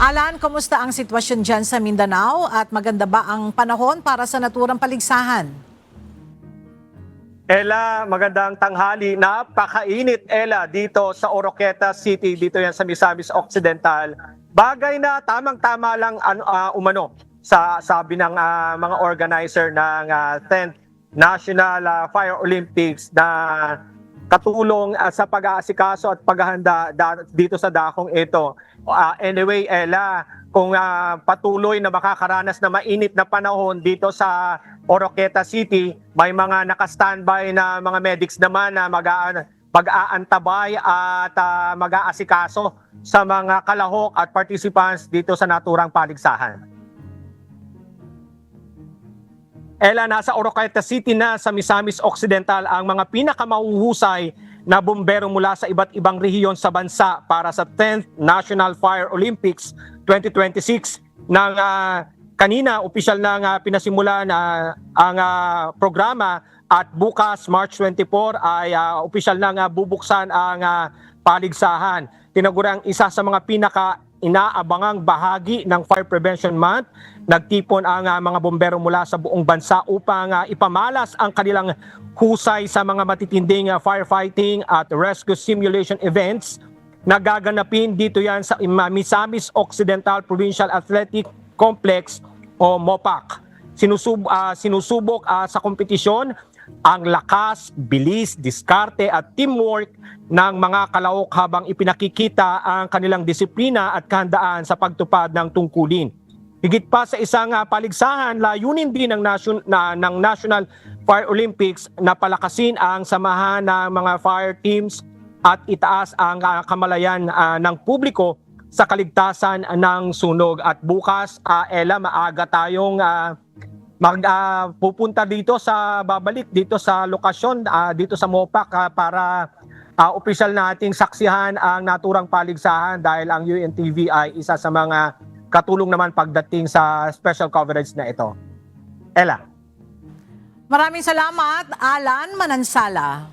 Alan, kumusta ang sitwasyon dyan sa Mindanao at maganda ba ang panahon para sa naturang paligsahan? Ella, magandang tanghali. Napakainit, Ella, dito sa Oroqueta City, dito yan sa Misamis Occidental. Bagay na tamang-tama lang umano sa sabi ng mga organizer ng 10th National Fire Olympics na katulong sa pag-aasikaso at paghahanda dito sa dakong ito. Anyway, Ella, kung patuloy na makakaranas na mainit na panahon dito sa Oroqueta City, may mga naka-standby na mga medics naman na mag-aantabay at mag-aasikaso sa mga kalahok at participants dito sa naturang paligsahan. Ella, nasa Oroqueta City na sa Misamis Occidental ang mga pinakamahuhusay na bumbero mula sa iba't ibang rehiyon sa bansa para sa 10th National Fire Olympics 2026 nang kanina opisyal na pinasimula na ang programa at bukas March 24 ay opisyal na bubuksan ang paligsahan. Tinaguriang isa sa mga inaabangang bahagi ng Fire Prevention Month. Nagtipon ang mga bombero mula sa buong bansa upang ipamalas ang kanilang husay sa mga matitinding firefighting at rescue simulation events na gaganapin dito yan sa Misamis Occidental Provincial Athletic Complex o MOPAC. Sinusubok sa kompetisyon ang lakas, bilis, diskarte at teamwork ng mga kalahok habang ipinakikita ang kanilang disiplina at kahandaan sa pagtupad ng tungkulin. Higit pa sa isang paligsahan, layunin din ng National Fire Olympics na palakasin ang samahan ng mga fire teams at itaas ang kamalayan ng publiko sa kaligtasan ng sunog. At bukas, Ella, maaga tayong pupunta dito babalik dito sa lokasyon, dito sa MOPAC para opisyal nating saksihan ang naturang paligsahan dahil ang UNTV ay isa sa mga katulong naman pagdating sa special coverage na ito. Ella. Maraming salamat, Alan Manansala.